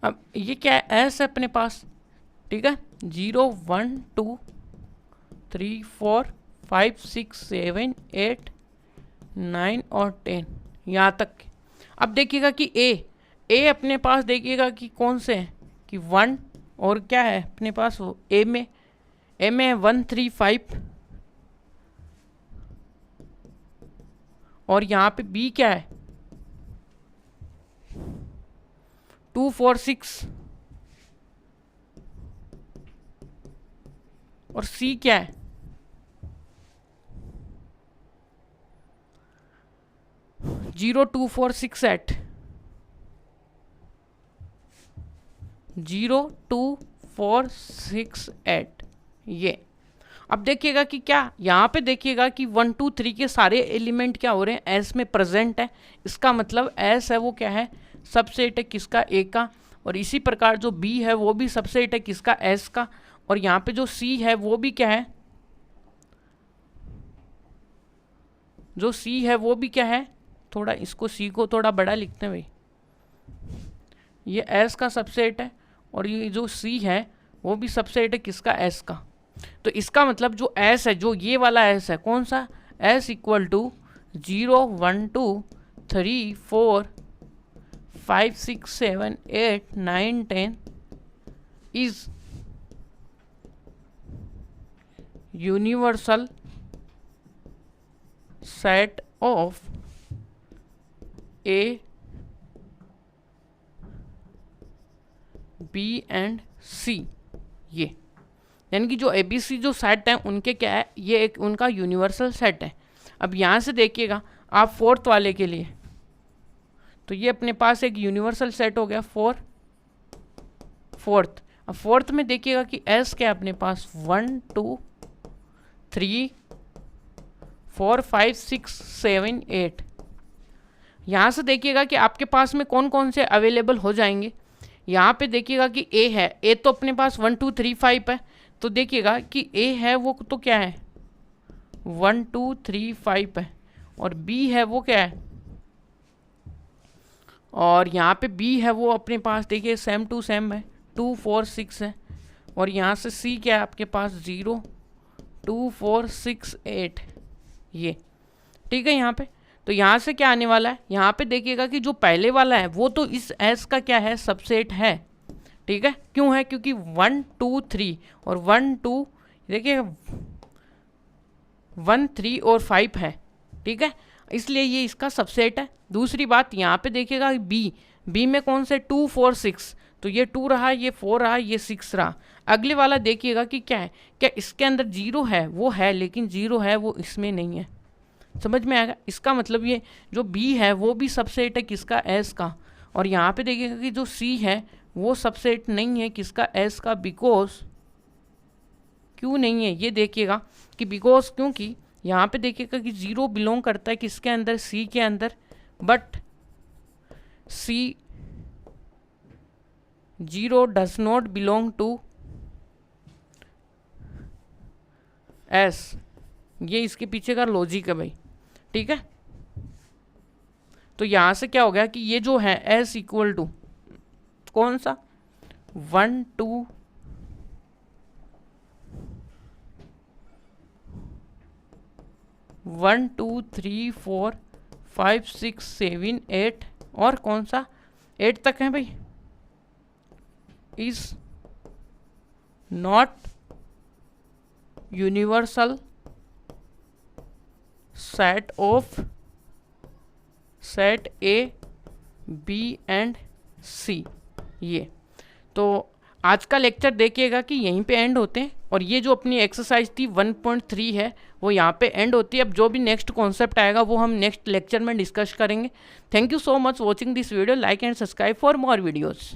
S1: अब ये क्या है, एस है अपने पास। ठीक है। 0 1 2 3 4 5 6 7 8 9 और 10 यहाँ तक। अब देखिएगा कि ए अपने पास देखिएगा कि कौन से हैं, कि 1 और क्या है अपने पास, वो ए में है 1 3 5, और यहाँ पे बी क्या है 2 4 6, और सी क्या है 0 2 4 6 8, 0 2 4 6 8 ये। अब देखिएगा कि क्या यहाँ पे देखिएगा कि 1 2 3 के सारे एलिमेंट क्या हो रहे हैं, एस में प्रेजेंट है। इसका मतलब एस है वो क्या है, सबसेट है किसका, ए का। और इसी प्रकार जो बी है वो भी सबसेट है किसका, एस का। और यहाँ पे जो सी है वो भी क्या है, जो सी है वो भी क्या है, थोड़ा इसको सी को थोड़ा बड़ा लिखते हैं भाई, ये एस का सबसेट है, और ये जो सी है वो भी सबसेट है किसका, एस का। तो इसका मतलब जो एस है, जो ये वाला एस है, कौन सा, S equal to 0 1 2 3 4 5 6 7 8 9 10 is universal set of A, B and C। ये यानी कि जो ABC जो सेट हैं उनके क्या है, ये एक उनका यूनिवर्सल सेट है। अब यहाँ से देखिएगा आप फोर्थ वाले के लिए, तो ये अपने पास एक यूनिवर्सल सेट हो गया फोर्थ। अब फोर्थ में देखिएगा कि S क्या है अपने पास, 1 2 3 4 5 6 7 8। यहाँ से देखिएगा कि आपके पास में कौन कौन से अवेलेबल हो जाएंगे। यहाँ पे देखिएगा कि A है, A तो अपने पास 1 2 3 5 है, तो देखिएगा कि A है वो तो क्या है 1 2 3 5 है, और B है वो क्या है, और यहाँ पे B है वो अपने पास देखिए सेम टू सेम है 2 4 6 है, और यहाँ से C क्या है आपके पास 0 2 4 6 8, ये ठीक है। यहाँ पे तो यहाँ से क्या आने वाला है, यहाँ पे देखिएगा कि जो पहले वाला है वो तो इस S का क्या है, सबसेट है, ठीक है। क्यों है, क्योंकि 1 2 3 और 1 2 देखिए 1 3 और 5 है, ठीक है, इसलिए ये इसका सबसेट है। दूसरी बात यहाँ पे देखिएगा बी में कौन से 2 4 6, तो ये 2 रहा, ये 4 रहा, ये 6 रहा। अगले वाला देखिएगा कि क्या है, क्या इसके अंदर 0 है, वो है, लेकिन 0 है वो इसमें नहीं है। समझ में आएगा, इसका मतलब ये जो बी है वो भी सबसेट है किसका, एस का। और यहाँ पे देखिएगा कि जो सी है वो सबसेट नहीं है किसका, एस का। बिकॉज क्यों नहीं है ये देखिएगा कि बिकॉज क्योंकि यहाँ पे देखिएगा कि 0 बिलोंग करता है किसके अंदर, सी के अंदर, but C 0 does not belong to S. ये इसके पीछे का लॉजिक है भाई, ठीक है। तो यहाँ से क्या हो गया कि ये जो है एस इक्वल टू कौन सा 1 2 1 2 3 4 5 6 7 8 और कौन सा 8 तक है भाई, is not universal set of set A B and C। ये तो आज का लेक्चर देखिएगा कि यहीं पे एंड होते हैं, और ये जो अपनी एक्सरसाइज थी 1.3 है वो यहाँ पे एंड होती है। अब जो भी नेक्स्ट कॉन्सेप्ट आएगा वो हम नेक्स्ट लेक्चर में डिस्कस करेंगे। Thank you so much watching this video, like and subscribe for more videos.